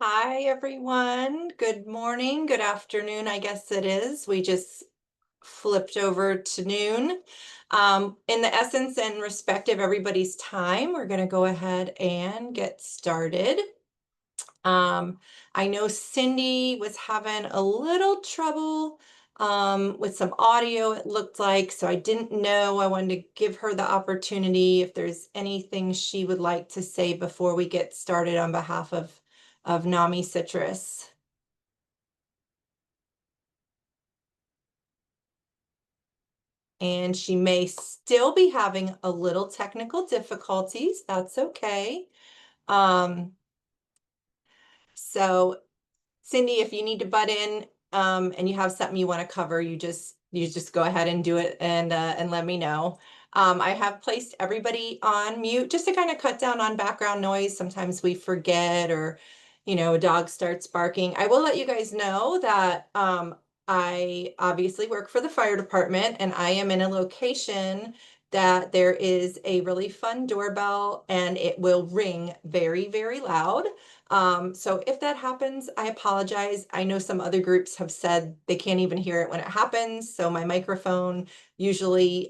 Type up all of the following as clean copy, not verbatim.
Hi, everyone. Good morning, good afternoon, I guess it is. We just flipped over to noon. In the essence and respect of everybody's time, we're going to go ahead and get started. Um, I know Cindy was having a little trouble with some audio, it looked like, so I didn't know. I wanted to give her the opportunity if there's anything she would like to say before we get started on behalf of NAMI Citrus. And she may still be having a little technical difficulties. That's okay. Um, so Cindy, if you need to butt in and you have something you want to cover, you just go ahead and do it and let me know. I have placed everybody on mute just to kind of cut down on background noise. Sometimes we forget or a dog starts barking. I will let you guys know that I obviously work for the fire department and I am in a location that there is a really fun doorbell and it will ring very, very loud. So if that happens, I apologize. I know some other groups have said they can't even hear it when it happens. So my microphone usually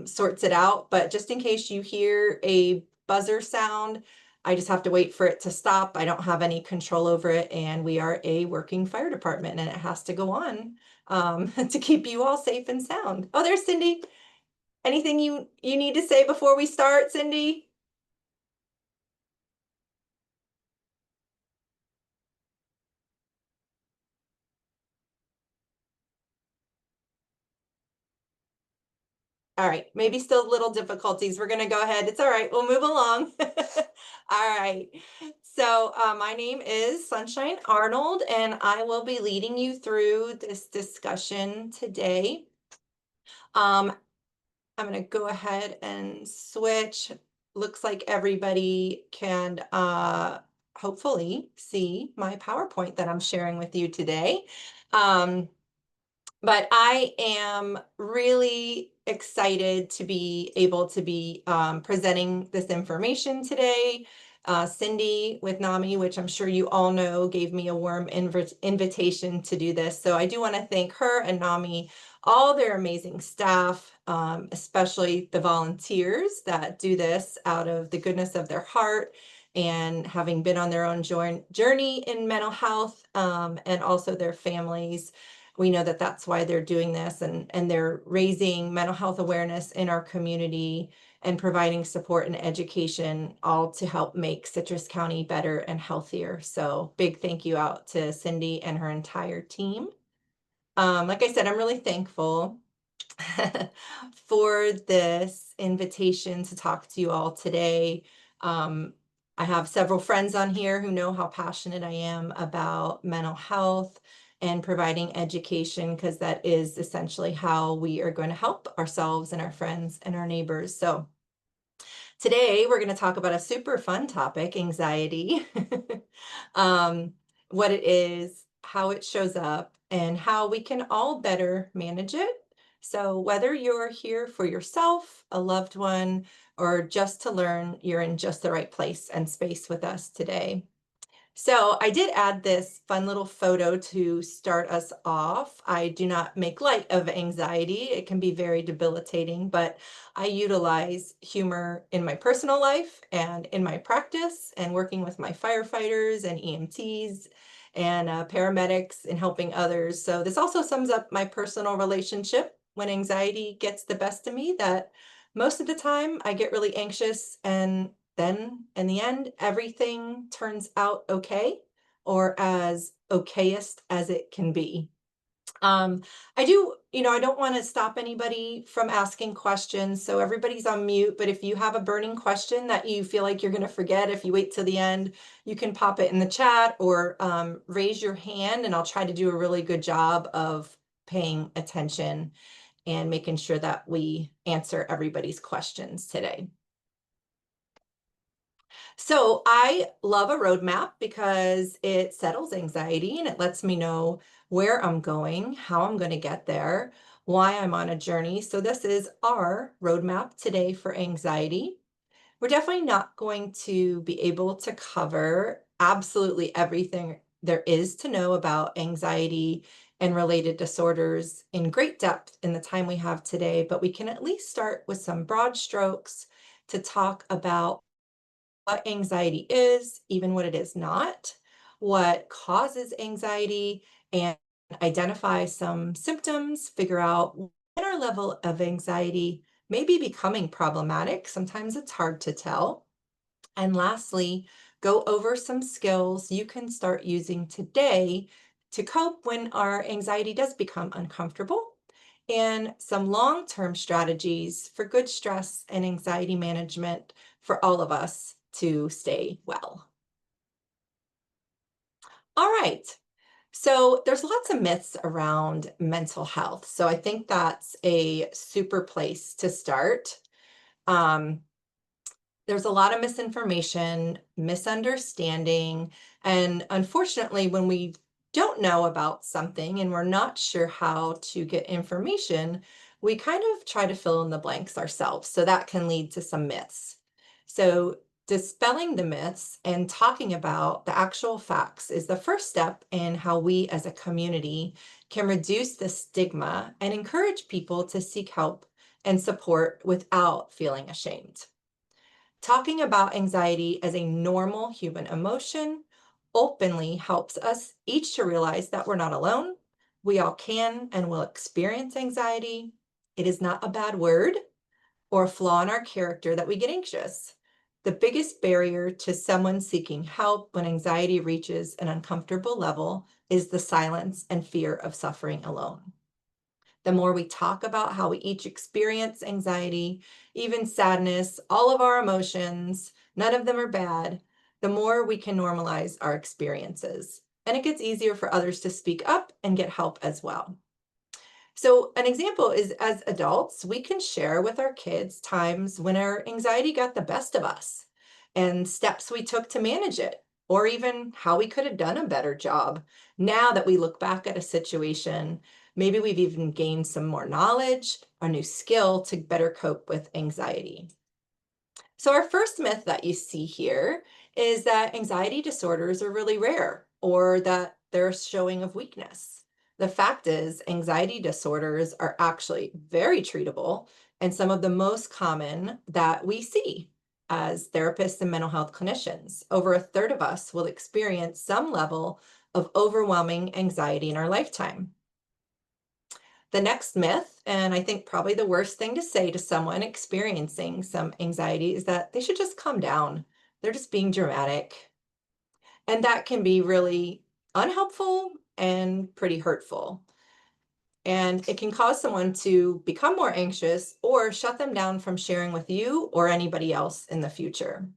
sorts it out. But just in case you hear a buzzer sound, I just have to wait for it to stop. I don't have any control over it. And we are a working fire department and it has to go on to keep you all safe and sound. Oh, there's Cindy. Anything you need to say before we start, Cindy? All right, maybe still little difficulties. We're gonna go ahead. It's all right. We'll move along. All right. So my name is Sunshine Arnold, and I will be leading you through this discussion today. Um, I'm gonna go ahead and switch. Looks like everybody can hopefully see my PowerPoint that I'm sharing with you today. Um, but I am really excited to be able to be presenting this information today. Cindy with NAMI, which I'm sure you all know, gave me a warm invitation to do this. So I do want to thank her and NAMI, all their amazing staff, especially the volunteers that do this out of the goodness of their heart and having been on their own journey in mental health, and also their families. We know that that's why they're doing this, and they're raising mental health awareness in our community and providing support and education, all to help make Citrus County better and healthier. So big thank you out to Cindy and her entire team. Like I said, I'm really thankful for this invitation to talk to you all today. Um, I have several friends on here who know how passionate I am about mental health and providing education, because that is essentially how we are going to help ourselves and our friends and our neighbors. So today we're going to talk about a super fun topic, anxiety. um, what it is, how it shows up, and how we can all better manage it. So whether you're here for yourself, a loved one, or just to learn, you're in just the right place and space with us today. So I did add this fun little photo to start us off. I do not make light of anxiety. It can be very debilitating, but I utilize humor in my personal life and in my practice and working with my firefighters and EMTs and paramedics and helping others. So this also sums up my personal relationship when anxiety gets the best of me, that most of the time I get really anxious, and then in the end, everything turns out okay, or as okayest as it can be. Um, I don't want to stop anybody from asking questions, so everybody's on mute. But if you have a burning question that you feel like you're going to forget, if you wait till the end, you can pop it in the chat or raise your hand, and I'll try to do a really good job of paying attention and making sure that we answer everybody's questions today. So I love a roadmap because it settles anxiety and it lets me know where I'm going, how I'm going to get there, why I'm on a journey. So this is our roadmap today for anxiety. We're definitely not going to be able to cover absolutely everything there is to know about anxiety and related disorders in great depth in the time we have today, but we can at least start with some broad strokes to talk about what anxiety is, even what it is not, what causes anxiety, and identify some symptoms, figure out when our level of anxiety may be becoming problematic. Sometimes it's hard to tell. And lastly, go over some skills you can start using today to cope when our anxiety does become uncomfortable, and some long-term strategies for good stress and anxiety management for all of us to stay well. All right. So there's lots of myths around mental health. So I think that's a super place to start. Um, there's a lot of misinformation, misunderstanding, and unfortunately, when we don't know about something and we're not sure how to get information, we kind of try to fill in the blanks ourselves. So that can lead to some myths. So dispelling the myths and talking about the actual facts is the first step in how we as a community can reduce the stigma and encourage people to seek help and support without feeling ashamed. Talking about anxiety as a normal human emotion openly helps us each to realize that we're not alone. We all can and will experience anxiety. It is not a bad word or a flaw in our character that we get anxious. The biggest barrier to someone seeking help when anxiety reaches an uncomfortable level is the silence and fear of suffering alone. The more we talk about how we each experience anxiety, even sadness, all of our emotions, none of them are bad, the more we can normalize our experiences. And it gets easier for others to speak up and get help as well. So, an example is as adults, we can share with our kids times when our anxiety got the best of us and steps we took to manage it, or even how we could have done a better job. Now that we look back at a situation, maybe we've even gained some more knowledge, a new skill to better cope with anxiety. So, our first myth that you see here is that anxiety disorders are really rare or that they're a showing of weakness. The fact is, anxiety disorders are actually very treatable and some of the most common that we see as therapists and mental health clinicians. Over a third of us will experience some level of overwhelming anxiety in our lifetime. The next myth, and I think probably the worst thing to say to someone experiencing some anxiety, is that they should just calm down. They're just being dramatic. And that can be really unhelpful and pretty hurtful. And it can cause someone to become more anxious or shut them down from sharing with you or anybody else in the future.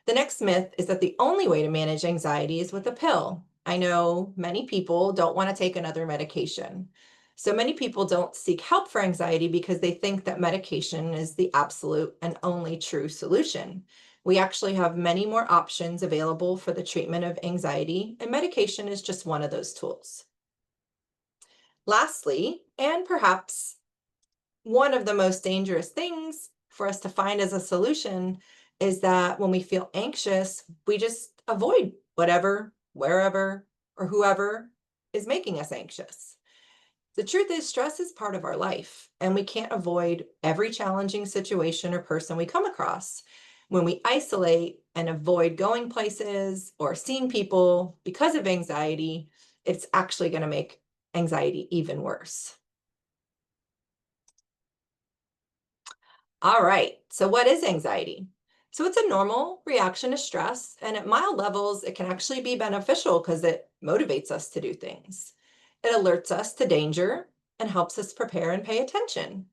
The next myth is that the only way to manage anxiety is with a pill. I know many people don't want to take another medication. So many people don't seek help for anxiety because they think that medication is the absolute and only true solution. We actually have many more options available for the treatment of anxiety, and medication is just one of those tools. Lastly, and perhaps one of the most dangerous things for us to find as a solution is that when we feel anxious, we just avoid whatever, wherever, or whoever is making us anxious. The truth is, stress is part of our life, and we can't avoid every challenging situation or person we come across. When we isolate and avoid going places or seeing people because of anxiety, it's actually going to make anxiety even worse. All right. So, what is anxiety? So, it's a normal reaction to stress, and at mild levels, it can actually be beneficial because it motivates us to do things. It alerts us to danger and helps us prepare and pay attention.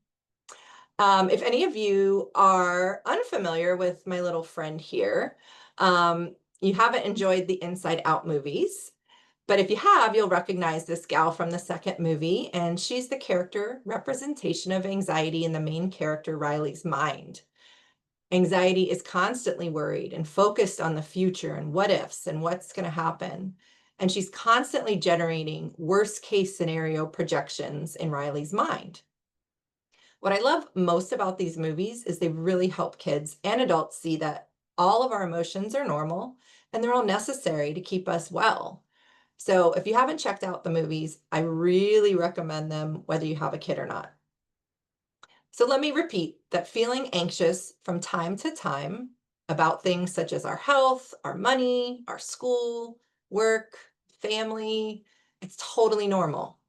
If any of you are unfamiliar with my little friend here, you haven't enjoyed the Inside Out movies, but if you have, you'll recognize this gal from the second movie, and she's the character representation of anxiety in the main character Riley's mind. Anxiety is constantly worried and focused on the future and what ifs and what's going to happen. And she's constantly generating worst case scenario projections in Riley's mind. What I love most about these movies is they really help kids and adults see that all of our emotions are normal and they're all necessary to keep us well. So if you haven't checked out the movies, I really recommend them whether you have a kid or not. So let me repeat that feeling anxious from time to time about things such as our health, our money, our school, work, family, it's totally normal.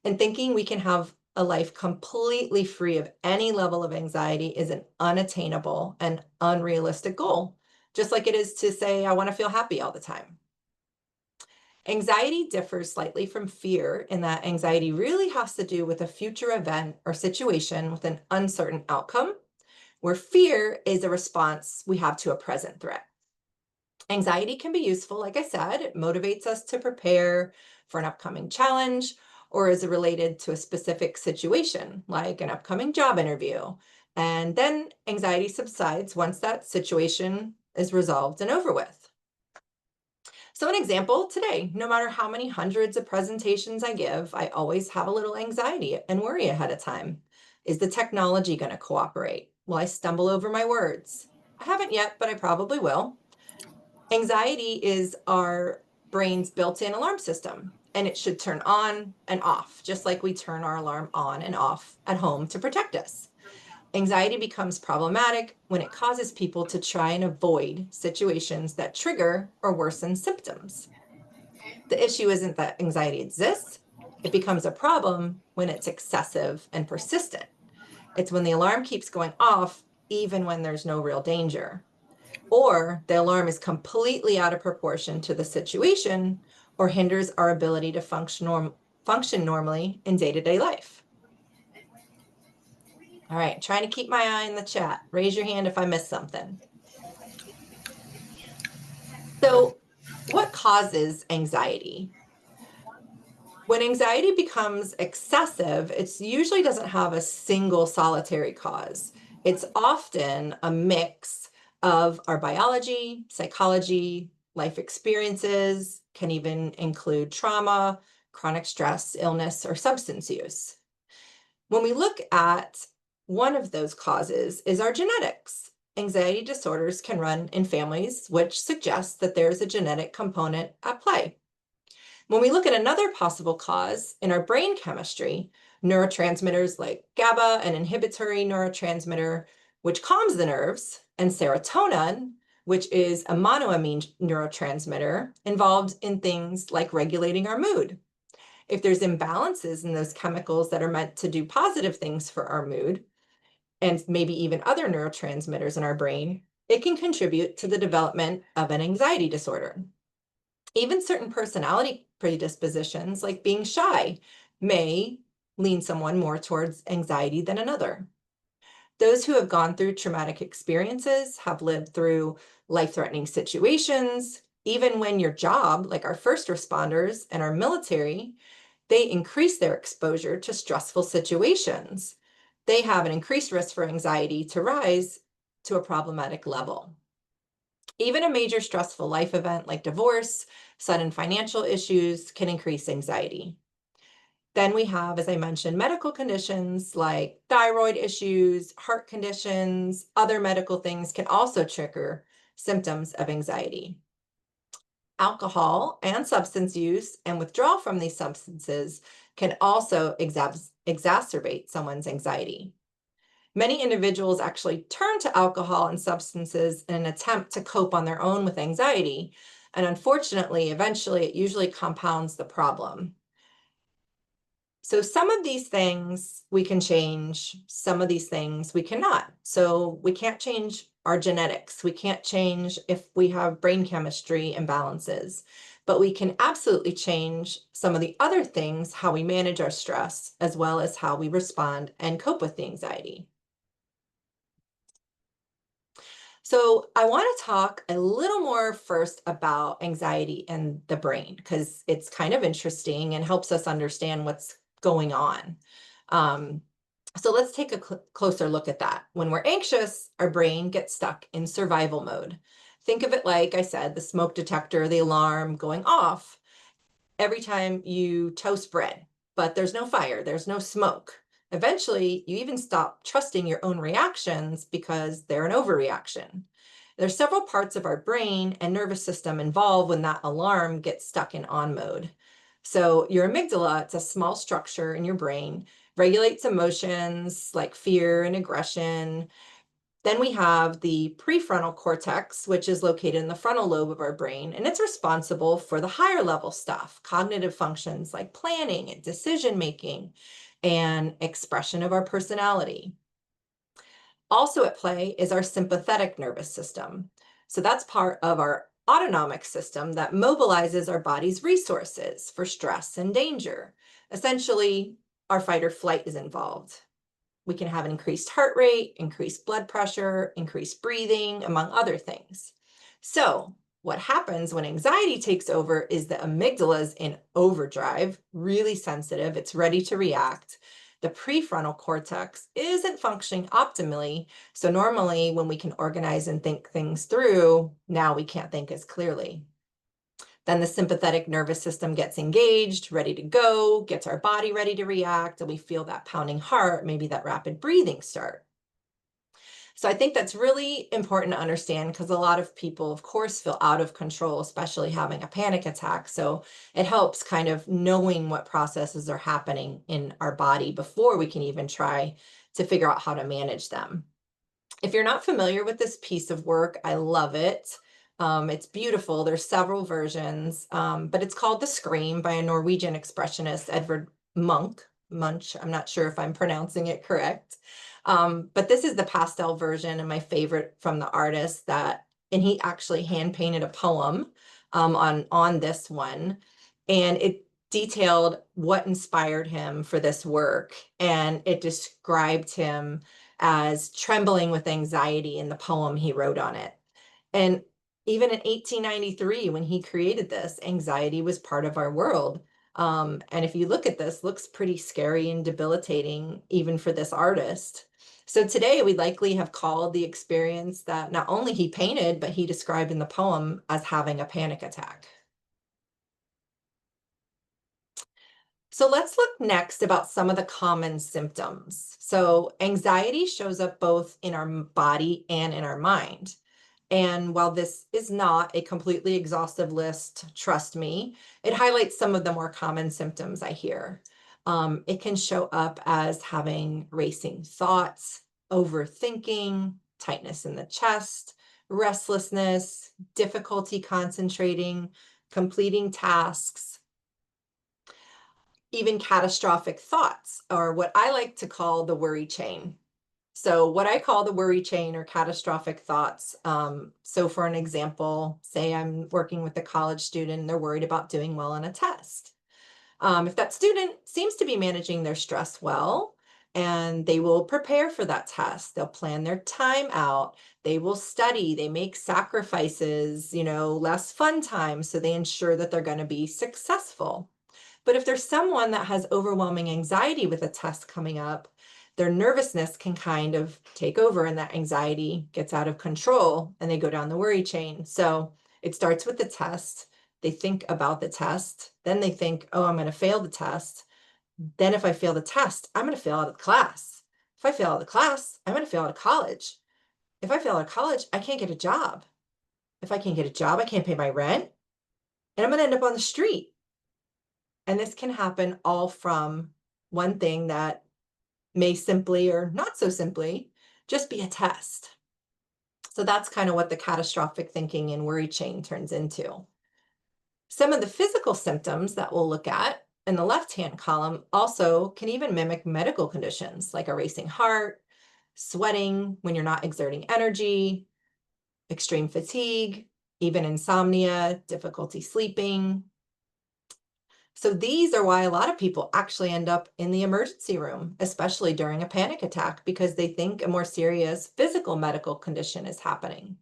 And thinking we can have a life completely free of any level of anxiety is an unattainable and unrealistic goal, just like it is to say, I want to feel happy all the time. Anxiety differs slightly from fear in that anxiety really has to do with a future event or situation with an uncertain outcome, where fear is a response we have to a present threat. Anxiety can be useful, like I said, it motivates us to prepare for an upcoming challenge or is related to a specific situation, like an upcoming job interview. And then anxiety subsides once that situation is resolved and over with. So, an example today, no matter how many hundreds of presentations I give, I always have a little anxiety and worry ahead of time. Is the technology going to cooperate? Will I stumble over my words? I haven't yet, but I probably will. Anxiety is our brain's built in alarm system, and it should turn on and off, just like we turn our alarm on and off at home to protect us. Anxiety becomes problematic when it causes people to try and avoid situations that trigger or worsen symptoms. The issue isn't that anxiety exists, it becomes a problem when it's excessive and persistent. It's when the alarm keeps going off, even when there's no real danger, or the alarm is completely out of proportion to the situation or hinders our ability to function normally in day to day life. All right, trying to keep my eye in the chat. Raise your hand if I missed something. So, what causes anxiety? When anxiety becomes excessive, it usually doesn't have a single solitary cause. It's often a mix of our biology, psychology, life experiences, can even include trauma, chronic stress, illness, or substance use. When we look at one of those causes is our genetics. Anxiety disorders can run in families, which suggests that there's a genetic component at play. When we look at another possible cause in our brain chemistry, neurotransmitters like GABA, an inhibitory neurotransmitter, which calms the nerves, and serotonin, which is a monoamine neurotransmitter involved in things like regulating our mood. If there's imbalances in those chemicals that are meant to do positive things for our mood, and maybe even other neurotransmitters in our brain, it can contribute to the development of an anxiety disorder. Even certain personality predispositions, like being shy, may lean someone more towards anxiety than another. Those who have gone through traumatic experiences, have lived through life threatening situations, even when your job, like our first responders and our military, they increase their exposure to stressful situations. They have an increased risk for anxiety to rise to a problematic level. Even a major stressful life event like divorce, sudden financial issues can increase anxiety. Then we have, as I mentioned, medical conditions like thyroid issues, heart conditions, other medical things can also trigger symptoms of anxiety. Alcohol and substance use and withdrawal from these substances can also exacerbate someone's anxiety. Many individuals actually turn to alcohol and substances in an attempt to cope on their own with anxiety. And unfortunately, eventually, it usually compounds the problem. So some of these things we can change, some of these things we cannot. So we can't change our genetics. We can't change if we have brain chemistry imbalances, but we can absolutely change some of the other things, how we manage our stress, as well as how we respond and cope with the anxiety. So I want to talk a little more first about anxiety and the brain because it's kind of interesting and helps us understand what's going on. Um, so let's take a closer look at that. When we're anxious, our brain gets stuck in survival mode. Think of it like I said, the smoke detector, the alarm going off every time you toast bread, but there's no fire, there's no smoke. Eventually, you even stop trusting your own reactions because they're an overreaction. There's several parts of our brain and nervous system involved when that alarm gets stuck in on mode. So your amygdala, it's a small structure in your brain, regulates emotions like fear and aggression. Then we have the prefrontal cortex, which is located in the frontal lobe of our brain, and it's responsible for the higher level stuff, cognitive functions like planning and decision making and expression of our personality. Also at play is our sympathetic nervous system. So that's part of our autonomic system that mobilizes our body's resources for stress and danger. Essentially, our fight or flight is involved. We can have an increased heart rate, increased blood pressure, increased breathing, among other things. So, what happens when anxiety takes over is the amygdala is in overdrive, really sensitive, it's ready to react. The prefrontal cortex isn't functioning optimally. So, normally, when we can organize and think things through, now we can't think as clearly. Then the sympathetic nervous system gets engaged, ready to go, gets our body ready to react, and we feel that pounding heart, maybe that rapid breathing start. So I think that's really important to understand because a lot of people, of course, feel out of control, especially having a panic attack. So it helps kind of knowing what processes are happening in our body before we can even try to figure out how to manage them. If you're not familiar with this piece of work, I love it. It's beautiful. There's several versions, but it's called The Scream by a Norwegian expressionist, Edvard Munch. I'm not sure if I'm pronouncing it correct. But this is the pastel version and my favorite from the artist and he actually hand painted a poem on this one. And it detailed what inspired him for this work. And it described him as trembling with anxiety in the poem he wrote on it. And even in 1893, when he created this, anxiety was part of our world. And if you look at this, looks pretty scary and debilitating, even for this artist. So today we likely have called the experience that not only he painted, but he described in the poem as having a panic attack. So let's look next about some of the common symptoms. So anxiety shows up both in our body and in our mind. And while this is not a completely exhaustive list, trust me, it highlights some of the more common symptoms I hear. It can show up as having racing thoughts, overthinking, tightness in the chest, restlessness, difficulty concentrating, completing tasks, even catastrophic thoughts, or what I like to call the worry chain. So what I call the worry chain or catastrophic thoughts. So for an example, say I'm working with a college student and they're worried about doing well on a test. If that student seems to be managing their stress well, and they will prepare for that test, they'll plan their time out, they will study, they make sacrifices, less fun time, so they ensure that they're going to be successful. But if there's someone that has overwhelming anxiety with a test coming up, their nervousness can kind of take over and that anxiety gets out of control and they go down the worry chain. So it starts with the test. They think about the test. Then they think, oh, I'm going to fail the test. Then if I fail the test, I'm going to fail out of class. If I fail out of class, I'm going to fail out of college. If I fail out of college, I can't get a job. If I can't get a job, I can't pay my rent. And I'm going to end up on the street. And this can happen all from one thing that may simply or not so simply just be a test. So that's kind of what the catastrophic thinking and worry chain turns into. Some of the physical symptoms that we'll look at in the left-hand column also can even mimic medical conditions like a racing heart, sweating when you're not exerting energy, extreme fatigue, even insomnia, difficulty sleeping. So these are why a lot of people actually end up in the emergency room, especially during a panic attack, because they think a more serious physical medical condition is happening.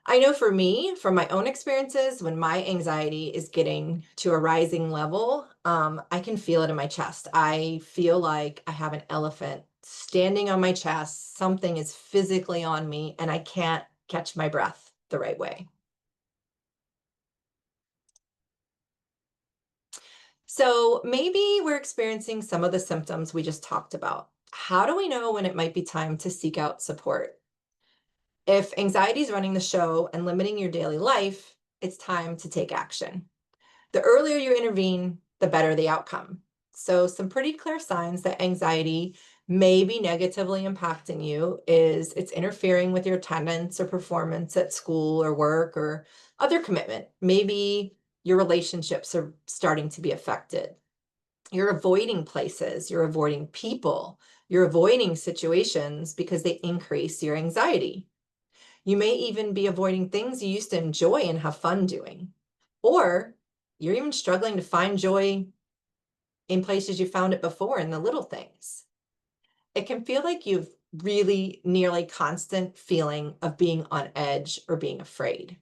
I know for me, from my own experiences, when my anxiety is getting to a rising level, I can feel it in my chest. I feel like I have an elephant standing on my chest. Something is physically on me, and I can't catch my breath the right way. So maybe we're experiencing some of the symptoms we just talked about. How do we know when it might be time to seek out support? If anxiety is running the show and limiting your daily life, it's time to take action. The earlier you intervene, the better the outcome. So, some pretty clear signs that anxiety may be negatively impacting you is it's interfering with your attendance or performance at school or work or other commitment. Maybe your relationships are starting to be affected. You're avoiding places, you're avoiding people, you're avoiding situations because they increase your anxiety. You may even be avoiding things you used to enjoy and have fun doing. Or you're even struggling to find joy in places you found it before in the little things. It can feel like you've really nearly constant feeling of being on edge or being afraid.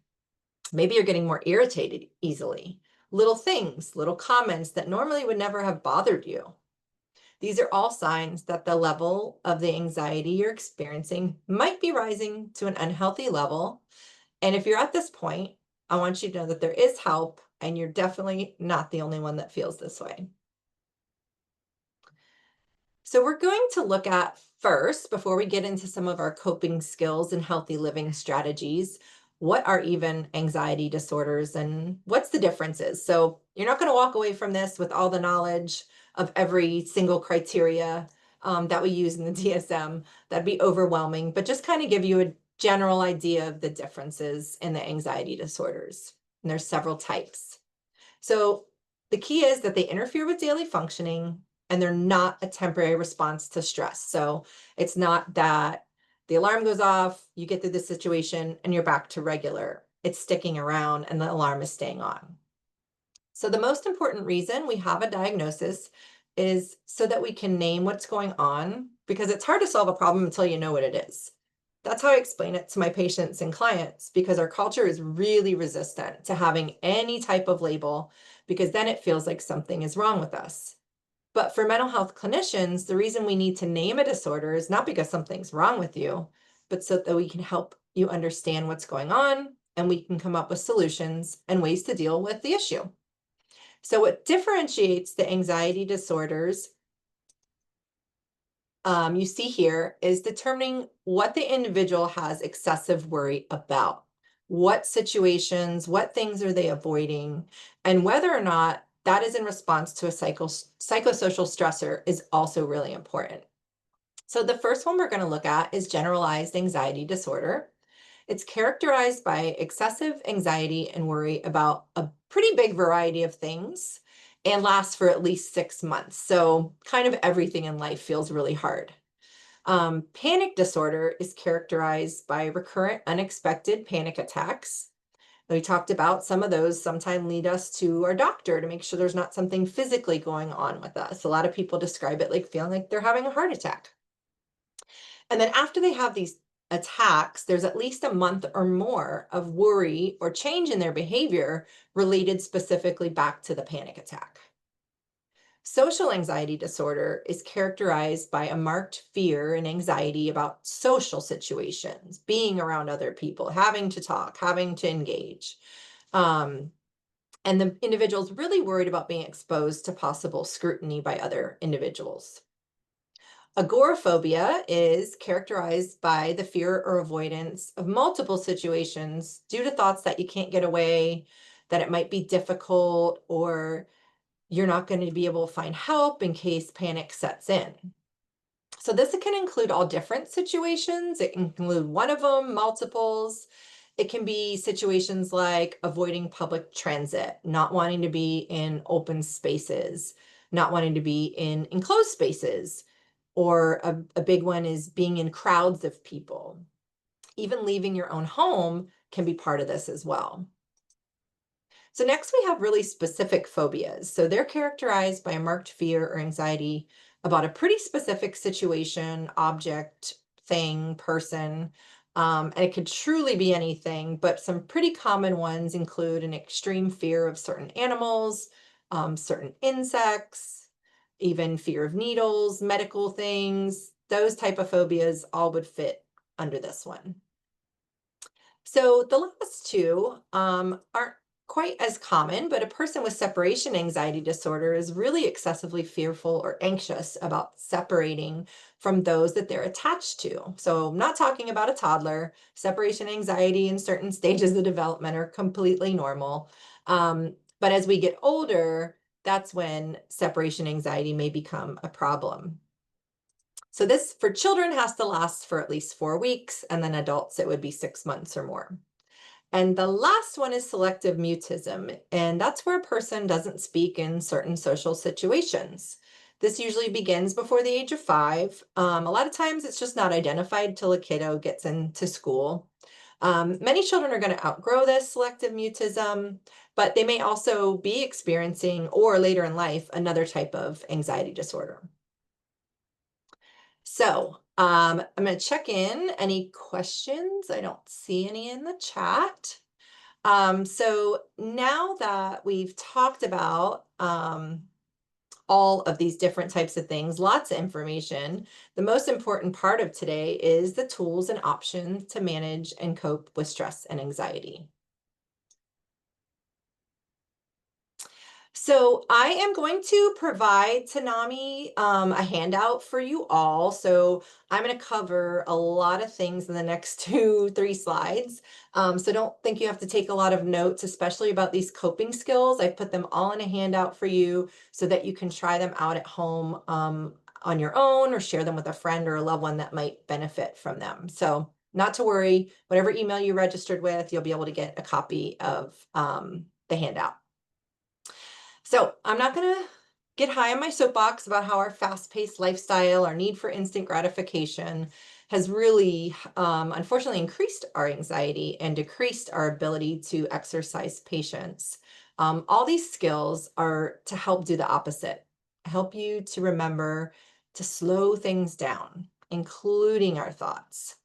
Maybe you're getting more irritated easily. Little things, little comments that normally would never have bothered you. These are all signs that the level of the anxiety you're experiencing might be rising to an unhealthy level. And if you're at this point, I want you to know that there is help and you're definitely not the only one that feels this way. So, we're going to look at first, before we get into some of our coping skills and healthy living strategies, what are even anxiety disorders and what's the differences. So, you're not going to walk away from this with all the knowledge of every single criteria that we use in the DSM. That'd be overwhelming, but just kind of give you a general idea of the differences in the anxiety disorders. And there's several types. So the key is that they interfere with daily functioning and they're not a temporary response to stress. So it's not that the alarm goes off, you get through the situation, and you're back to regular. It's sticking around and the alarm is staying on. So the most important reason we have a diagnosis is so that we can name what's going on, because it's hard to solve a problem until you know what it is. That's how I explain it to my patients and clients, because our culture is really resistant to having any type of label, because then it feels like something is wrong with us. But for mental health clinicians, the reason we need to name a disorder is not because something's wrong with you, but so that we can help you understand what's going on and we can come up with solutions and ways to deal with the issue. So, what differentiates the anxiety disorders you see here is determining what the individual has excessive worry about. What situations, what things are they avoiding, and whether or not that is in response to a psychosocial stressor is also really important. So, the first one we're going to look at is generalized anxiety disorder. It's characterized by excessive anxiety and worry about a pretty big variety of things and lasts for at least 6 months. So, kind of everything in life feels really hard. Panic disorder is characterized by recurrent unexpected panic attacks. We talked about some of those sometimes lead us to our doctor to make sure there's not something physically going on with us. A lot of people describe it like feeling like they're having a heart attack. And then after they have these attacks, there's at least a month or more of worry or change in their behavior related specifically back to the panic attack. Social anxiety disorder is characterized by a marked fear and anxiety about social situations, being around other people, having to talk, having to engage. Um, and the individual's really worried about being exposed to possible scrutiny by other individuals. Agoraphobia is characterized by the fear or avoidance of multiple situations due to thoughts that you can't get away, that it might be difficult, or you're not going to be able to find help in case panic sets in. So, this can include all different situations. It can include one of them, multiples. It can be situations like avoiding public transit, not wanting to be in open spaces, not wanting to be in enclosed spaces, or a big one is being in crowds of people. Even leaving your own home can be part of this as well. So next we have really specific phobias. So they're characterized by a marked fear or anxiety about a pretty specific situation, object, thing, person. And it could truly be anything, but some pretty common ones include an extreme fear of certain animals, certain insects, even fear of needles, medical things. Those type of phobias all would fit under this one. So the last two aren't quite as common, but a person with separation anxiety disorder is really excessively fearful or anxious about separating from those that they're attached to. So, I'm not talking about a toddler. Separation anxiety in certain stages of development are completely normal. But as we get older, that's when separation anxiety may become a problem. So, this for children has to last for at least 4 weeks, and then adults, it would be 6 months or more. And the last one is selective mutism, and that's where a person doesn't speak in certain social situations. This usually begins before the age of 5. A lot of times it's just not identified till a kiddo gets into school. Many children are going to outgrow this selective mutism, but they may also be experiencing, or later in life, another type of anxiety disorder. So, I'm going to check in. Any questions? I don't see any in the chat. So now that we've talked about all of these different types of things, lots of information, the most important part of today is the tools and options to manage and cope with stress and anxiety. So I am going to provide to NAMI a handout for you all. So I'm going to cover a lot of things in the next 2, 3 slides. So don't think you have to take a lot of notes, especially about these coping skills. I put them all in a handout for you so that you can try them out at home on your own, or share them with a friend or a loved one that might benefit from them. So not to worry, whatever email you registered with, you'll be able to get a copy of the handout. So I'm not going to get high on my soapbox about how our fast-paced lifestyle, our need for instant gratification has really, unfortunately, increased our anxiety and decreased our ability to exercise patience. All these skills are to help do the opposite, help you to remember to slow things down, including our thoughts.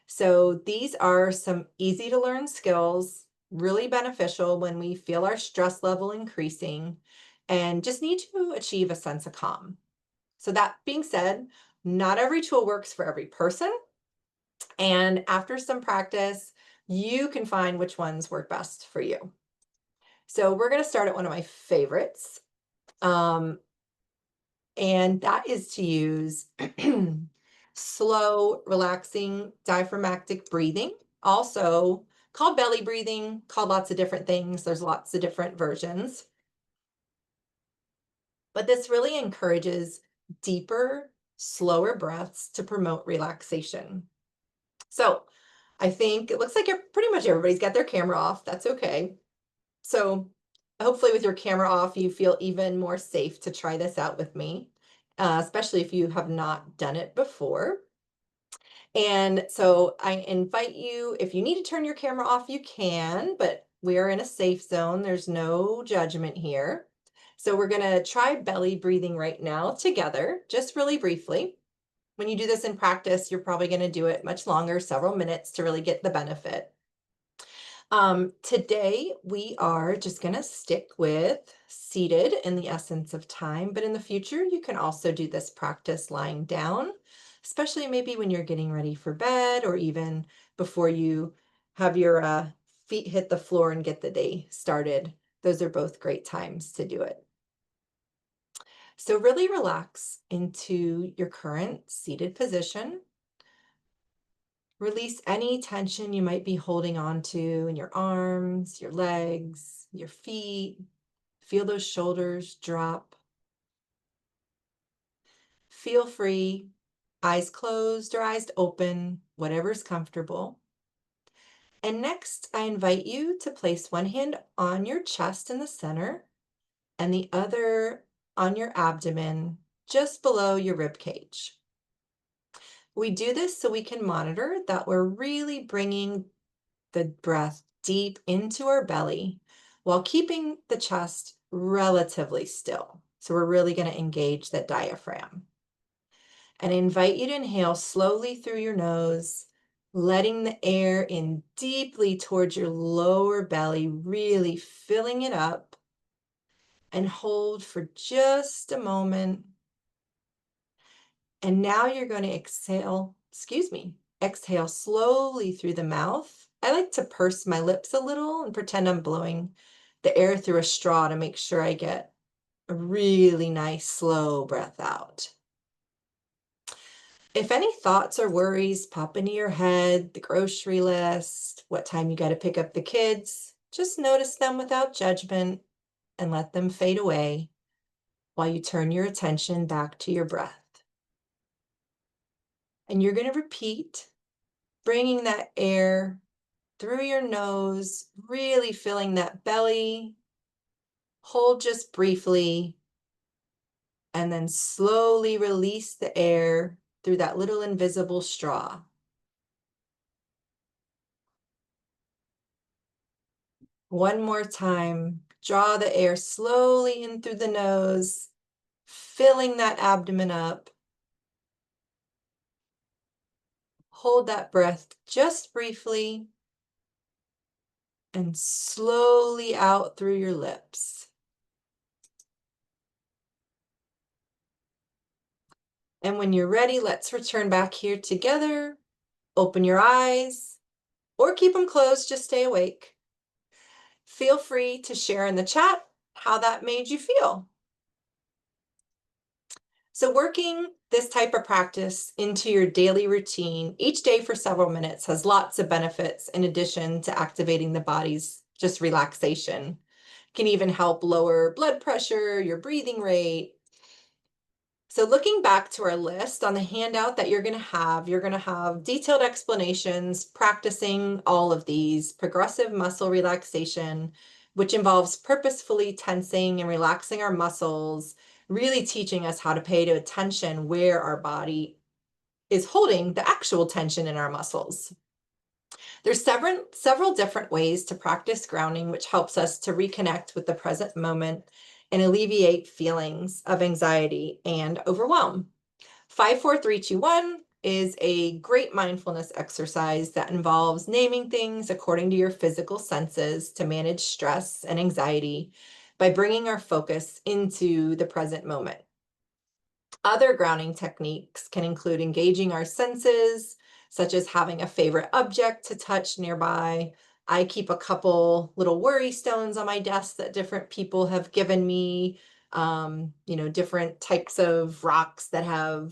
So these are some easy to learn skills, really beneficial when we feel our stress level increasing and just need to achieve a sense of calm. So that being said, not every tool works for every person. And after some practice, you can find which ones work best for you. So we're going to start at one of my favorites. And that is to use slow, relaxing diaphragmatic breathing, also called belly breathing, called lots of different things. There's lots of different versions. But this really encourages deeper, slower breaths to promote relaxation. So I think it looks like pretty much everybody's got their camera off. That's okay. So hopefully with your camera off, you feel even more safe to try this out with me, especially if you have not done it before. And so I invite you, if you need to turn your camera off, you can, but we are in a safe zone. There's no judgment here. So we're going to try belly breathing right now together, just really briefly. When you do this in practice, you're probably going to do it much longer, several minutes to really get the benefit. Today we are just going to stick with seated in the essence of time, but in the future, you can also do this practice lying down, especially maybe when you're getting ready for bed, or even before you have your feet hit the floor and get the day started. Those are both great times to do it. So really relax into your current seated position. Release any tension you might be holding on to in your arms, your legs, your feet. Feel those shoulders drop. Feel free, eyes closed or eyes open, whatever's comfortable. And next, I invite you to place one hand on your chest in the center and the other on your abdomen, just below your rib cage. We do this so we can monitor that we're really bringing the breath deep into our belly while keeping the chest relatively still. So we're really going to engage that diaphragm. And I invite you to inhale slowly through your nose, letting the air in deeply towards your lower belly, really filling it up, and hold for just a moment. And now you're going to exhale slowly through the mouth. I like to purse my lips a little and pretend I'm blowing the air through a straw to make sure I get a really nice, slow breath out. If any thoughts or worries pop into your head, the grocery list, what time you got to pick up the kids, just notice them without judgment and let them fade away while you turn your attention back to your breath. And you're going to repeat, bringing that air through your nose, really filling that belly. Hold just briefly, and then slowly release the air through that little invisible straw. One more time. Draw the air slowly in through the nose, filling that abdomen up. Hold that breath just briefly and slowly out through your lips. And when you're ready, let's return back here together. Open your eyes or keep them closed, just stay awake. Feel free to share in the chat how that made you feel. So working this type of practice into your daily routine each day for several minutes has lots of benefits in addition to activating the body's just relaxation. It can even help lower blood pressure, your breathing rate. So looking back to our list on the handout that you're going to have detailed explanations practicing all of these progressive muscle relaxation, which involves purposefully tensing and relaxing our muscles, really teaching us how to pay attention where our body is holding the actual tension in our muscles. There's several different ways to practice grounding, which helps us to reconnect with the present moment and alleviate feelings of anxiety and overwhelm. 5, 4, 3, 2, 1 is a great mindfulness exercise that involves naming things according to your physical senses to manage stress and anxiety by bringing our focus into the present moment. Other grounding techniques can include engaging our senses, such as having a favorite object to touch nearby. I keep a couple little worry stones on my desk that different people have given me, different types of rocks that have,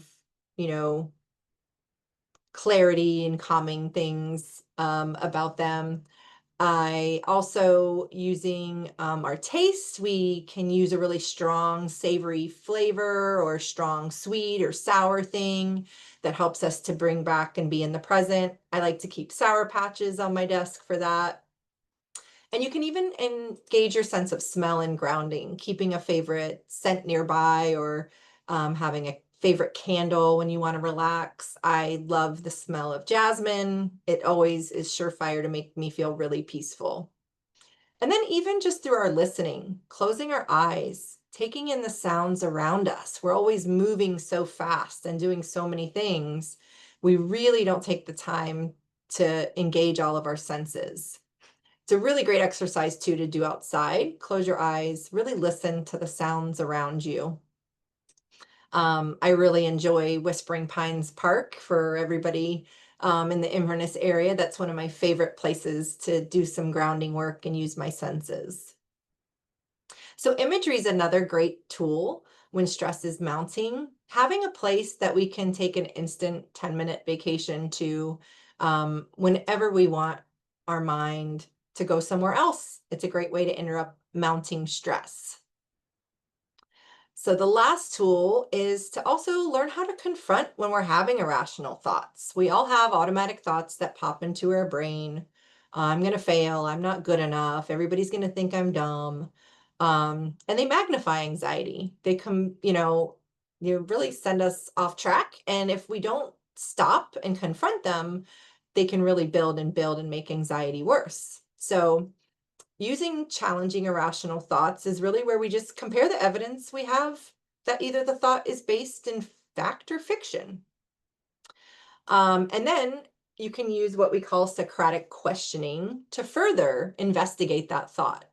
you know, clarity and calming things about them. I also using our taste, we can use a really strong savory flavor or strong sweet or sour thing that helps us to bring back and be in the present. I like to keep Sour Patches on my desk for that. And you can even engage your sense of smell and grounding, keeping a favorite scent nearby or having a favorite candle when you want to relax. I love the smell of jasmine. It always is surefire to make me feel really peaceful. And then even just through our listening, closing our eyes, taking in the sounds around us. We're always moving so fast and doing so many things. We really don't take the time to engage all of our senses. It's a really great exercise too to do outside. Close your eyes, really listen to the sounds around you. I really enjoy Whispering Pines Park for everybody in the Inverness area. That's one of my favorite places to do some grounding work and use my senses. So imagery is another great tool when stress is mounting. Having a place that we can take an instant 10-minute vacation to whenever we want our mind to go somewhere else. It's a great way to interrupt mounting stress. So the last tool is to also learn how to confront when we're having irrational thoughts. We all have automatic thoughts that pop into our brain. I'm going to fail. I'm not good enough. Everybody's going to think I'm dumb. And they magnify anxiety. They come, you really send us off track. And if we don't stop and confront them, they can really build and make anxiety worse. So using challenging irrational thoughts is really where we just compare the evidence we have that either the thought is based in fact or fiction. And then you can use what we call Socratic questioning to further investigate that thought.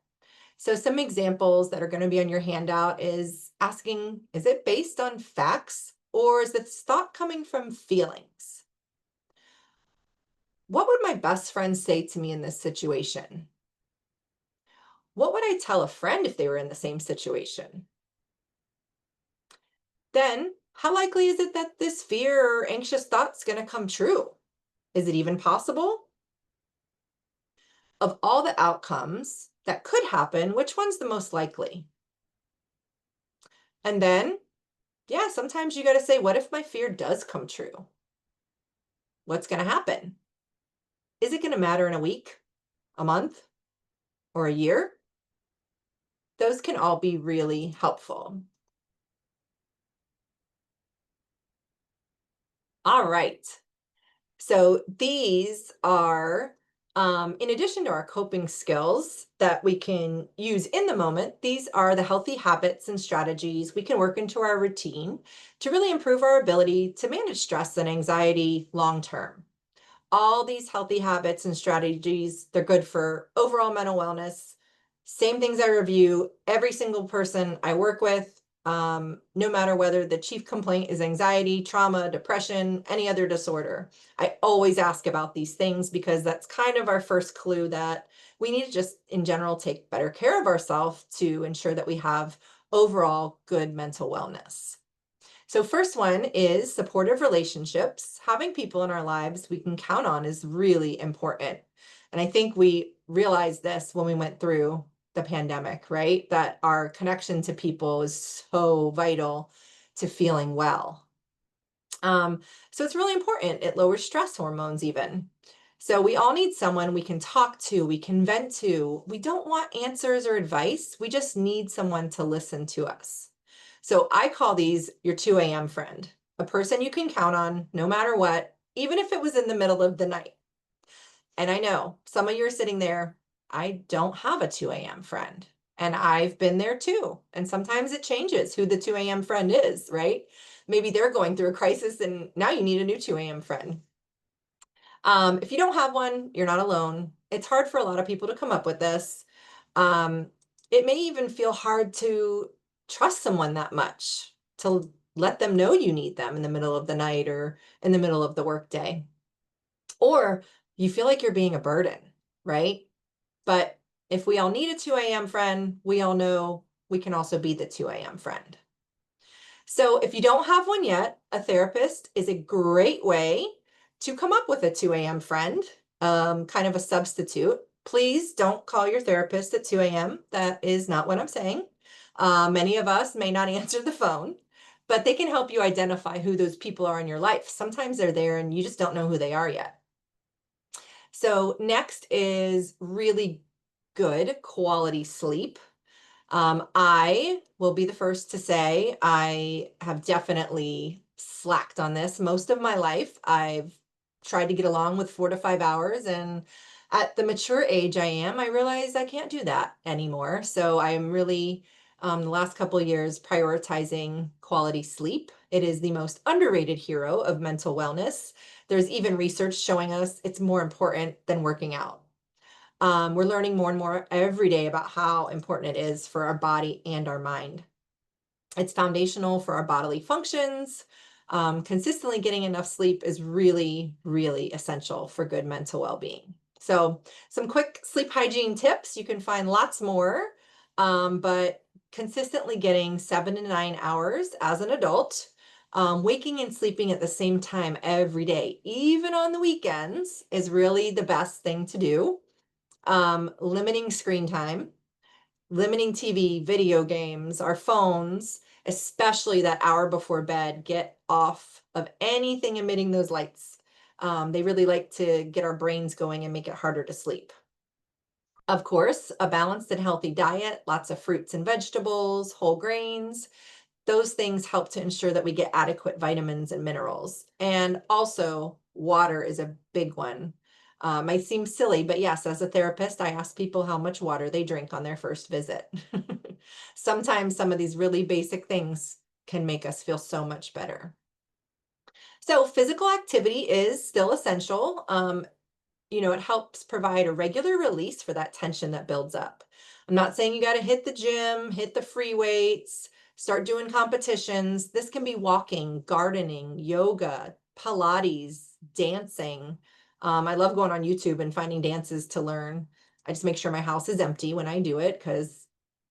So some examples that are going to be on your handout is asking, is it based on facts or is this thought coming from feelings? What would my best friend say to me in this situation? What would I tell a friend if they were in the same situation? Then, how likely is it that this fear or anxious thought's going to come true? Is it even possible? Of all the outcomes that could happen, which one's the most likely? And then, yeah, sometimes you got to say, what if my fear does come true? What's going to happen? Is it going to matter in a week, a month, or a year? Those can all be really helpful. All right. So these are, in addition to our coping skills that we can use in the moment, these are the healthy habits and strategies we can work into our routine to really improve our ability to manage stress and anxiety long term. All these healthy habits and strategies, they're good for overall mental wellness. Same things I review every single person I work with, no matter whether the chief complaint is anxiety, trauma, depression, any other disorder. I always ask about these things because that's kind of our first clue that we need to just, in general, take better care of ourselves to ensure that we have overall good mental wellness. So, first one is supportive relationships. Having people in our lives we can count on is really important. And I think we realized this when we went through the pandemic, right? That our connection to people is so vital to feeling well. Um, so it's really important. It lowers stress hormones, even. So we all need someone we can talk to, we can vent to. We don't want answers or advice. We just need someone to listen to us. So I call these your 2 a.m. friend, a person you can count on no matter what, even if it was in the middle of the night. And I know some of you are sitting there, I don't have a 2 a.m. friend. And I've been there too. And sometimes it changes who the 2 a.m. friend is, right? Maybe they're going through a crisis and now you need a new 2 a.m. friend. If you don't have one, you're not alone. It's hard for a lot of people to come up with this. Um, it may even feel hard to trust someone that much, to let them know you need them in the middle of the night or in the middle of the workday. Or you feel like you're being a burden, right? But if we all need a 2 a.m. friend, we all know we can also be the 2 a.m. friend. So if you don't have one yet, a therapist is a great way to come up with a 2 a.m. friend, kind of a substitute. Please don't call your therapist at 2 a.m. That is not what I'm saying. Many of us may not answer the phone, but they can help you identify who those people are in your life. Sometimes they're there and you just don't know who they are yet. So next is really good quality sleep. I will be the first to say I have definitely slacked on this most of my life. I've tried to get along with 4 to 5 hours, and at the mature age I am, I realize I can't do that anymore. So I'm really, the last couple of years, prioritizing quality sleep. It is the most underrated hero of mental wellness. There's even research showing us it's more important than working out. We're learning more and more every day about how important it is for our body and our mind. It's foundational for our bodily functions. Consistently getting enough sleep is really, really essential for good mental well being. So, some quick sleep hygiene tips. You can find lots more, but consistently getting 7 to 9 hours as an adult. Waking and sleeping at the same time every day, even on the weekends, is really the best thing to do. Limiting screen time, limiting TV, video games, our phones, especially that hour before bed. Get off of anything emitting those lights. They really like to get our brains going and make it harder to sleep. Of course, a balanced and healthy diet, lots of fruits and vegetables, whole grains, those things help to ensure that we get adequate vitamins and minerals. And also, water is a big one. Might seem silly, but yes, as a therapist, I ask people how much water they drink on their first visit. Sometimes some of these really basic things can make us feel so much better. So, physical activity is still essential. It helps provide a regular release for that tension that builds up. I'm not saying you got to hit the gym, hit the free weights, start doing competitions. This can be walking, gardening, yoga, Pilates, dancing. I love going on YouTube and finding dances to learn. I just make sure my house is empty when I do it because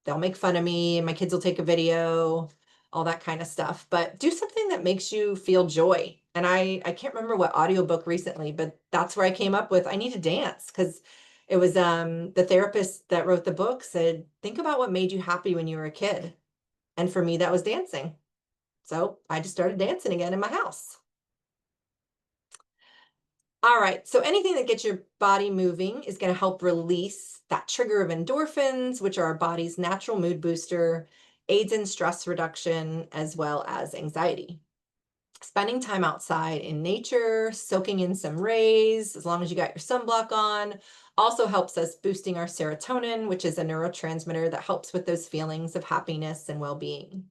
they'll make fun of me and my kids will take a video, all that kind of stuff. But do something that makes you feel joy. And I can't remember what audiobook recently, but that's where I came up with I need to dance because it was the therapist that wrote the book said, think about what made you happy when you were a kid. And for me, that was dancing. So I just started dancing again in my house. All right, so anything that gets your body moving is going to help release that trigger of endorphins, which are our body's natural mood booster, aids in stress reduction, as well as anxiety. Spending time outside in nature, soaking in some rays, as long as you got your sunblock on, also helps us boosting our serotonin, which is a neurotransmitter that helps with those feelings of happiness and well-being.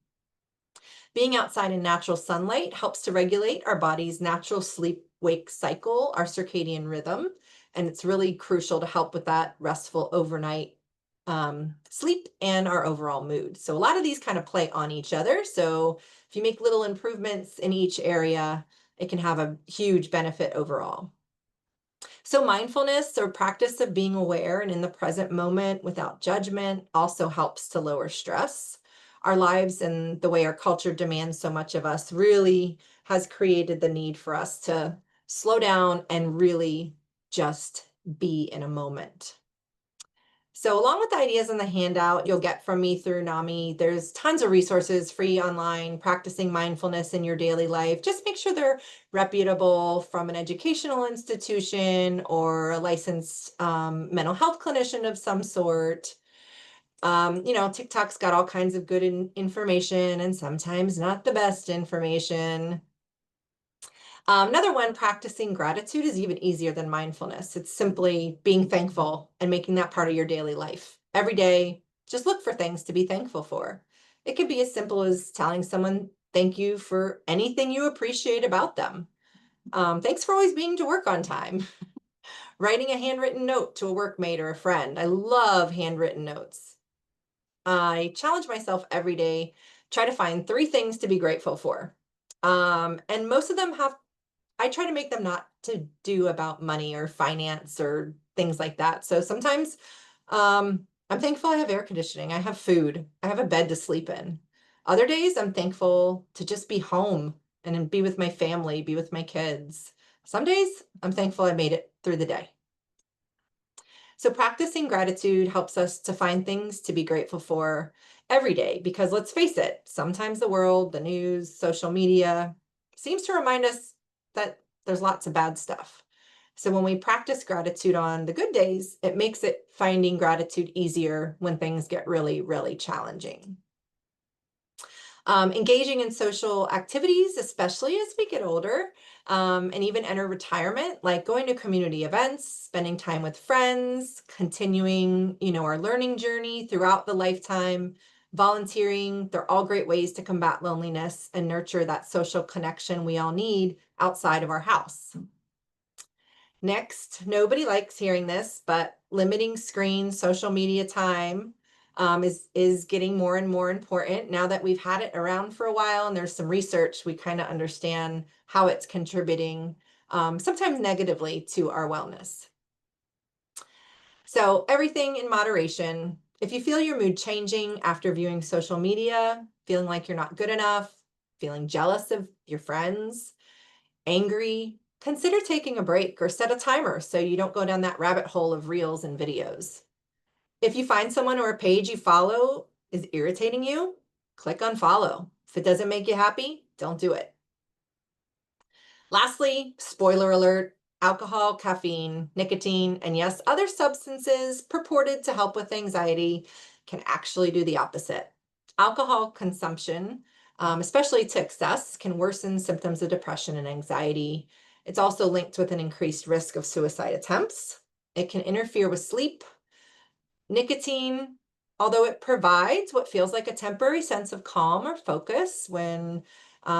Being outside in natural sunlight helps to regulate our body's natural sleep wake cycle, our circadian rhythm, and it's really crucial to help with that restful overnight sleep and our overall mood. So, a lot of these kind of play on each other. So, if you make little improvements in each area, it can have a huge benefit overall. So, mindfulness or practice of being aware and in the present moment without judgment also helps to lower stress. Our lives and the way our culture demands so much of us really has created the need for us to slow down and really just be in a moment. So, along with the ideas in the handout you'll get from me through NAMI, there's tons of resources free online, practicing mindfulness in your daily life. Just make sure they're reputable from an educational institution or a licensed mental health clinician of some sort. TikTok's got all kinds of good information and sometimes not the best information. Another one, practicing gratitude is even easier than mindfulness. It's simply being thankful and making that part of your daily life. Every day, just look for things to be thankful for. It could be as simple as telling someone thank you for anything you appreciate about them. Thanks for always being to work on time. Writing a handwritten note to a workmate or a friend. I love handwritten notes. I challenge myself every day, try to find 3 things to be grateful for. And most of them have I try to make them not to do about money or finance or things like that. So sometimes I'm thankful I have air conditioning, I have food, I have a bed to sleep in. Other days, I'm thankful to just be home and then be with my family, be with my kids. Some days, I'm thankful I made it through the day. So practicing gratitude helps us to find things to be grateful for every day because let's face it, sometimes the world, the news, social media seems to remind us that there's lots of bad stuff. So when we practice gratitude on the good days, it makes it finding gratitude easier when things get really, really challenging. Engaging in social activities, especially as we get older, and even enter retirement, like going to community events, spending time with friends, continuing, our learning journey throughout the lifetime, volunteering, they're all great ways to combat loneliness and nurture that social connection we all need outside of our house. Next, nobody likes hearing this, but limiting screen social media time is getting more and more important now that we've had it around for a while and there's some research. We kind of understand how it's contributing, sometimes negatively, to our wellness. So everything in moderation. If you feel your mood changing after viewing social media, feeling like you're not good enough, feeling jealous of your friends, angry, consider taking a break or set a timer so you don't go down that rabbit hole of reels and videos. If you find someone or a page you follow is irritating you, click unfollow. If it doesn't make you happy, don't do it. Lastly, spoiler alert, alcohol, caffeine, nicotine, and yes, other substances purported to help with anxiety can actually do the opposite. Alcohol consumption, especially to excess, can worsen symptoms of depression and anxiety. It's also linked with an increased risk of suicide attempts. It can interfere with sleep. Nicotine, although it provides what feels like a temporary sense of calm or focus when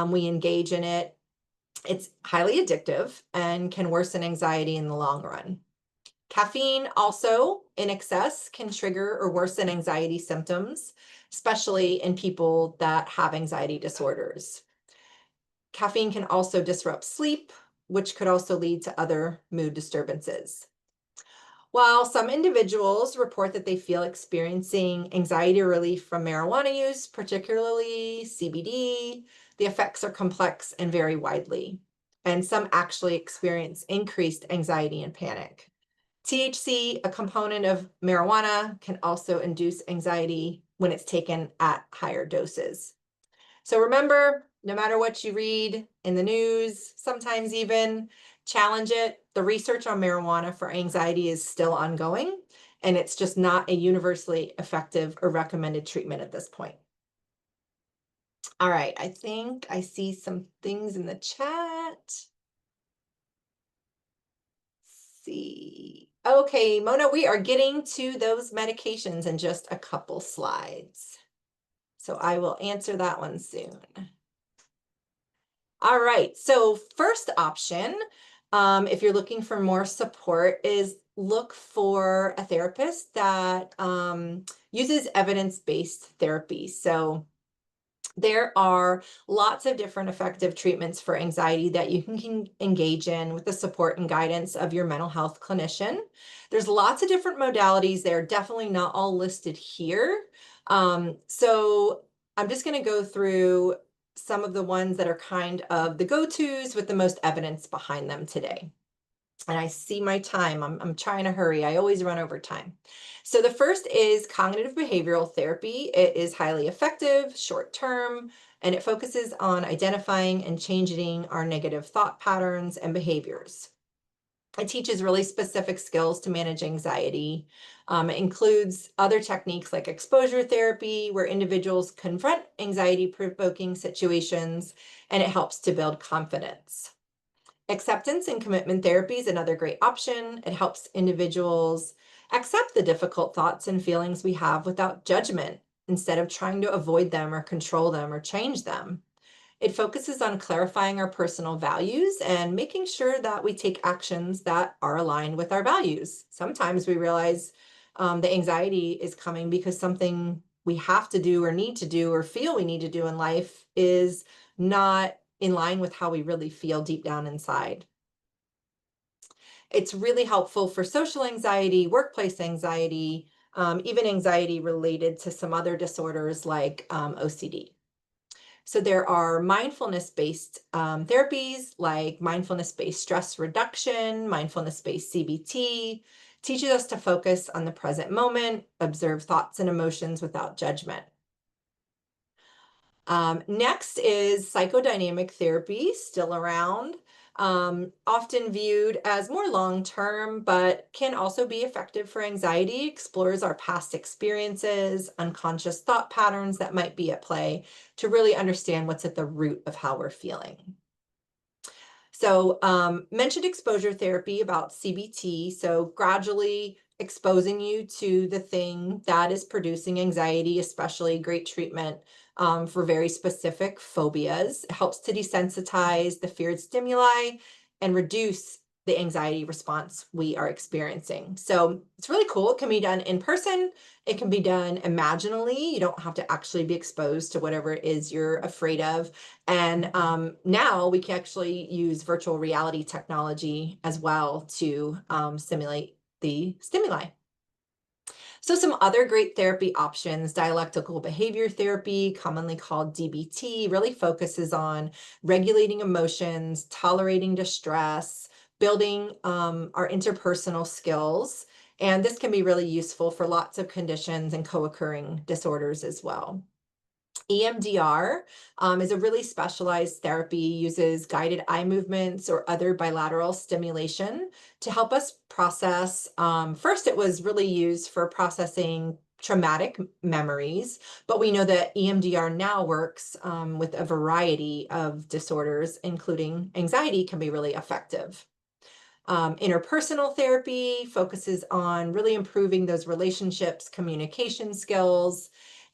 we engage in it, it's highly addictive and can worsen anxiety in the long run. Caffeine also in excess can trigger or worsen anxiety symptoms, especially in people that have anxiety disorders. Caffeine can also disrupt sleep, which could also lead to other mood disturbances. While some individuals report that they feel experiencing anxiety relief from marijuana use, particularly CBD, the effects are complex and vary widely. And some actually experience increased anxiety and panic. THC, a component of marijuana, can also induce anxiety when it's taken at higher doses. So remember, no matter what you read in the news, sometimes even challenge it. The research on marijuana for anxiety is still ongoing, and it's just not a universally effective or recommended treatment at this point. All right, I think I see some things in the chat. See. Okay, Mona, we are getting to those medications in just a couple slides. So I will answer that one soon. All right, so first option, if you're looking for more support, is look for a therapist that uses evidence-based therapy. So there are lots of different effective treatments for anxiety that you can engage in with the support and guidance of your mental health clinician. There's lots of different modalities. They're definitely not all listed here. So I'm just going to go through some of the ones that are kind of the go-tos with the most evidence behind them today. And I see my time. I'm trying to hurry. I always run over time. So the first is cognitive behavioral therapy. It is highly effective, short term, and it focuses on identifying and changing our negative thought patterns and behaviors. It teaches really specific skills to manage anxiety. It includes other techniques like exposure therapy, where individuals confront anxiety-provoking situations, and it helps to build confidence. Acceptance and commitment therapy is another great option. It helps individuals accept the difficult thoughts and feelings we have without judgment instead of trying to avoid them or control them or change them. It focuses on clarifying our personal values and making sure that we take actions that are aligned with our values. Sometimes we realize the anxiety is coming because something we have to do or need to do or feel we need to do in life is not in line with how we really feel deep down inside. It's really helpful for social anxiety, workplace anxiety, even anxiety related to some other disorders like OCD. So there are mindfulness-based therapies like mindfulness-based stress reduction, mindfulness-based CBT, teaches us to focus on the present moment, observe thoughts and emotions without judgment. Next is psychodynamic therapy, still around, often viewed as more long-term, but can also be effective for anxiety, explores our past experiences, unconscious thought patterns that might be at play to really understand what's at the root of how we're feeling. So mentioned exposure therapy about CBT, so gradually exposing you to the thing that is producing anxiety, especially great treatment for very specific phobias. It helps to desensitize the feared stimuli and reduce the anxiety response we are experiencing. So it's really cool. It can be done in person. It can be done imaginally. You don't have to actually be exposed to whatever it is you're afraid of. And now we can actually use virtual reality technology as well to simulate the stimuli. So some other great therapy options, dialectical behavior therapy, commonly called DBT, really focuses on regulating emotions, tolerating distress, building our interpersonal skills. And this can be really useful for lots of conditions and co-occurring disorders as well. EMDR is a really specialized therapy, uses guided eye movements or other bilateral stimulation to help us process. First, it was really used for processing traumatic memories, but we know that EMDR now works with a variety of disorders, including anxiety, can be really effective. Interpersonal therapy focuses on really improving those relationships, communication skills,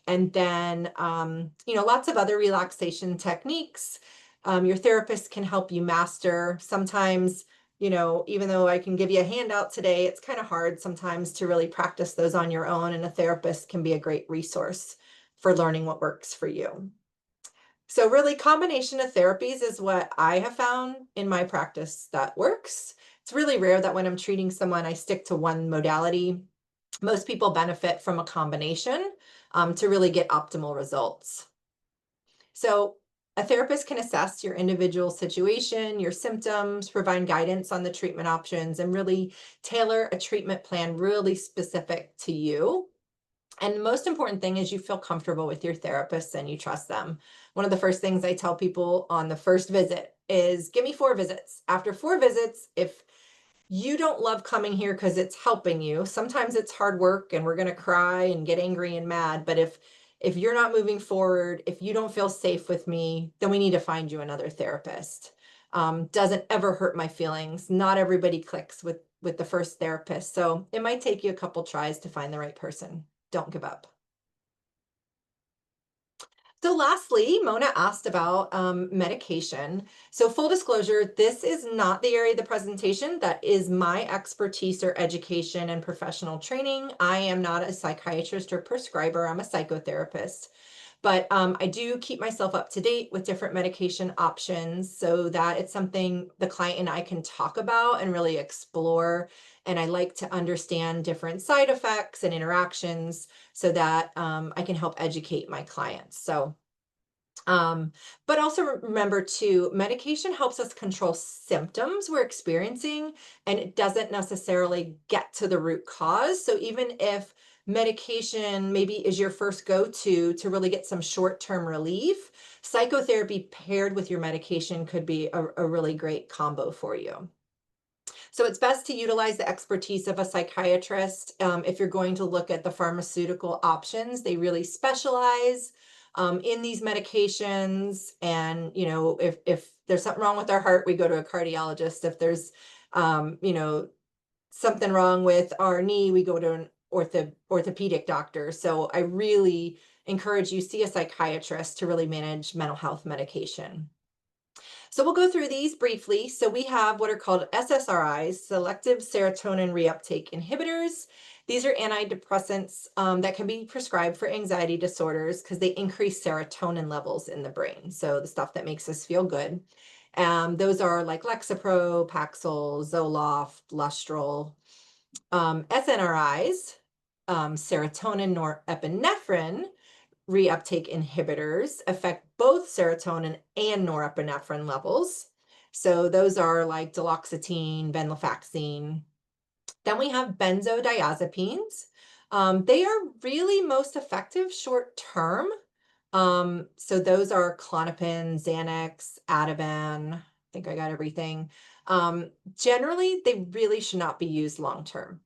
and then, lots of other relaxation techniques. Your therapist can help you master. Sometimes, even though I can give you a handout today, it's kind of hard sometimes to really practice those on your own, and a therapist can be a great resource for learning what works for you. So really, combination of therapies is what I have found in my practice that works. It's really rare that when I'm treating someone, I stick to one modality. Most people benefit from a combination to really get optimal results. So, a therapist can assess your individual situation, your symptoms, provide guidance on the treatment options, and really tailor a treatment plan really specific to you. And the most important thing is you feel comfortable with your therapist and you trust them. One of the first things I tell people on the first visit is give me 4 visits. After 4 visits, if you don't love coming here because it's helping you, sometimes it's hard work and we're going to cry and get angry and mad. But if you're not moving forward, if you don't feel safe with me, then we need to find you another therapist. Doesn't ever hurt my feelings. Not everybody clicks with the first therapist, so it might take you a couple tries to find the right person. Don't give up. So lastly, Mona asked about medication. So full disclosure, this is not the area of the presentation that is my expertise or education and professional training. I am not a psychiatrist or prescriber. I'm a psychotherapist. But I do keep myself up to date with different medication options so that it's something the client and I can talk about and really explore. And I like to understand different side effects and interactions so that I can help educate my clients. So, but also remember too, medication helps us control symptoms we're experiencing, and it doesn't necessarily get to the root cause. So even if medication maybe is your first go-to to really get some short-term relief, psychotherapy paired with your medication could be a really great combo for you. So it's best to utilize the expertise of a psychiatrist. If you're going to look at the pharmaceutical options, they really specialize in these medications. And if there's something wrong with our heart, we go to a cardiologist. If there's something wrong with our knee, we go to an orthopedic doctor. So I really encourage you see a psychiatrist to really manage mental health medication. So we'll go through these briefly. So we have what are called SSRIs, selective serotonin reuptake inhibitors. These are antidepressants that can be prescribed for anxiety disorders because they increase serotonin levels in the brain. So the stuff that makes us feel good. Those are like Lexapro, Paxil, Zoloft, Lustrol. SNRIs, serotonin norepinephrine, reuptake inhibitors affect both serotonin and norepinephrine levels. So those are like duloxetine, venlafaxine. Then we have benzodiazepines. They are really most effective short term. So those are Klonopin, Xanax, Ativan. I think I got everything. Generally, they really should not be used long term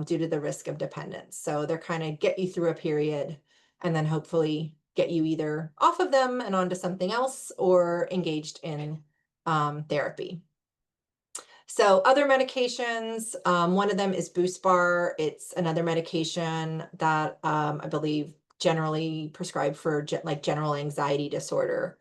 due to the risk of dependence. So they're kind of get you through a period and then hopefully get you either off of them and onto something else or engaged in therapy. So other medications, one of them is Boost Bar. It's another medication that I believe generally prescribed for like general anxiety disorder.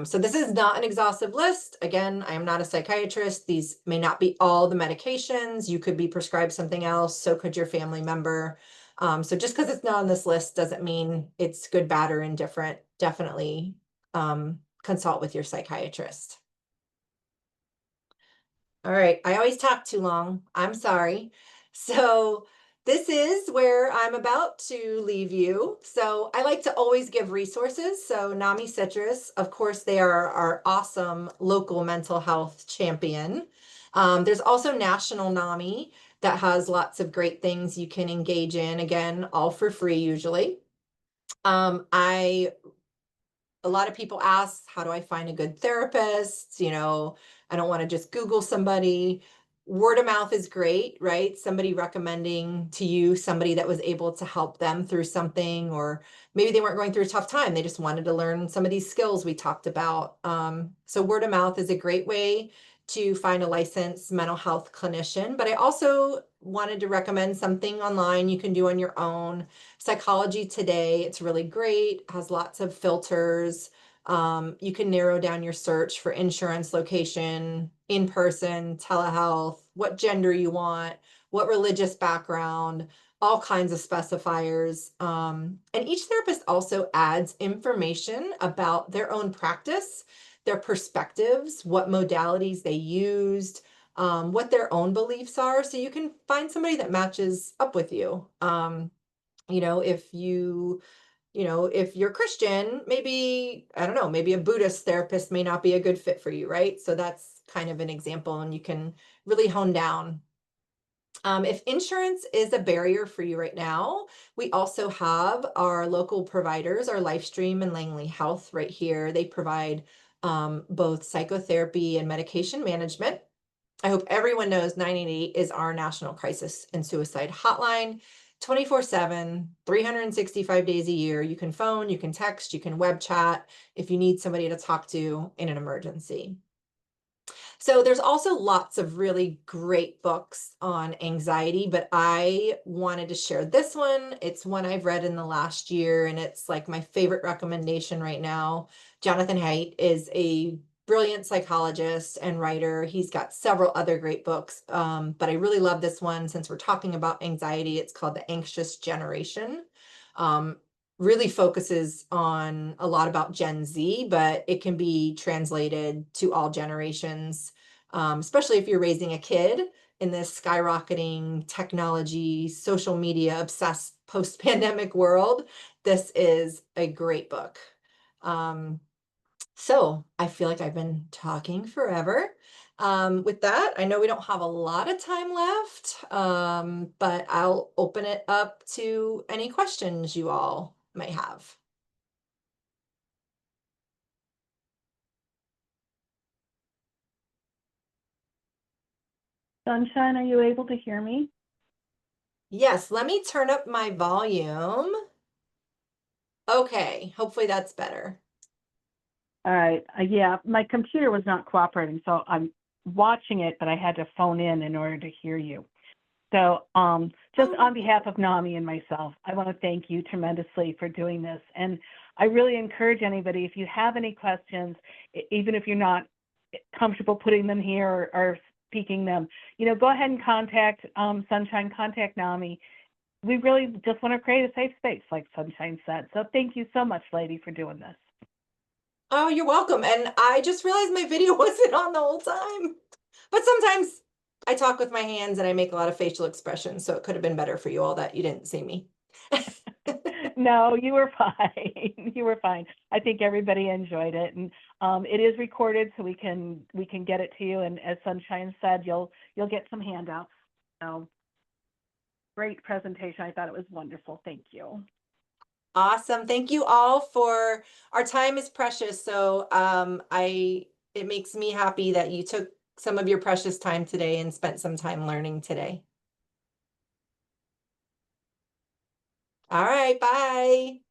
So this is not an exhaustive list. Again, I am not a psychiatrist. These may not be all the medications. You could be prescribed something else. So could your family member. So just because it's not on this list doesn't mean it's good, bad, or indifferent. Definitely consult with your psychiatrist. All right, I always talk too long. I'm sorry. So this is where I'm about to leave you. So I like to always give resources. So NAMI Citrus, of course, they are our awesome local mental health champion. There's also National NAMI that has lots of great things you can engage in. Again, all for free usually. I A lot of people ask, how do I find a good therapist? I don't want to just Google somebody. Word of mouth is great, right? Somebody recommending to you somebody that was able to help them through something, or maybe they weren't going through a tough time. They just wanted to learn some of these skills we talked about. So word of mouth is a great way to find a licensed mental health clinician. But I also wanted to recommend something online you can do on your own. Psychology Today, it's really great, has lots of filters. You can narrow down your search for insurance, location, in person, telehealth, what gender you want, what religious background, all kinds of specifiers. And each therapist also adds information about their own practice, their perspectives, what modalities they used, what their own beliefs are, so you can find somebody that matches up with you. You know, if you're Christian, maybe, I don't know, maybe a Buddhist therapist may not be a good fit for you, right? So that's kind of an example, and you can really hone down. If insurance is a barrier for you right now, we also have our local providers, our Lifestream and Langley Health right here. They provide both psychotherapy and medication management. I hope everyone knows 988 is our national crisis and suicide hotline. 24/7, 365 days a year. You can phone, you can text, you can web chat if you need somebody to talk to in an emergency. So there's also lots of really great books on anxiety, but I wanted to share this one. It's one I've read in the last year, and it's like my favorite recommendation right now. Jonathan Haidt is a brilliant psychologist and writer. He's got several other great books, but I really love this one since we're talking about anxiety. It's called The Anxious Generation. Um, Really focuses on a lot about Gen Z, but it can be translated to all generations, especially if you're raising a kid in this skyrocketing technology, social media obsessed post pandemic world. This is a great book. Um, so I feel like I've been talking forever. With that, I know we don't have a lot of time left, but I'll open it up to any questions you all might have. Sunshine, are you able to hear me? Yes, let me turn up my volume. Okay, hopefully that's better. All right. Yeah, my computer was not cooperating, so I'm watching it, but I had to phone in order to hear you. So, just Oh, on behalf of NAMI and myself, I want to thank you tremendously for doing this. And I really encourage anybody, if you have any questions, even if you're not comfortable putting them here or speaking them, go ahead and contact Sunshine, contact NAMI. We really just want to create a safe space, like Sunshine said. So thank you so much, lady, for doing this. oh, you're welcome. And I just realized my video wasn't on the whole time. But sometimes I talk with my hands and I make a lot of facial expressions, so it could have been better for you all that you didn't see me. No, you were fine. You were fine. I think everybody enjoyed it, and it is recorded, so we can get it to you. And as Sunshine said, you'll get some handouts. So great presentation. I thought it was wonderful. Thank you. Awesome. Thank you all for our time is precious. So it makes me happy that you took some of your precious time today and spent some time learning today. All right, bye.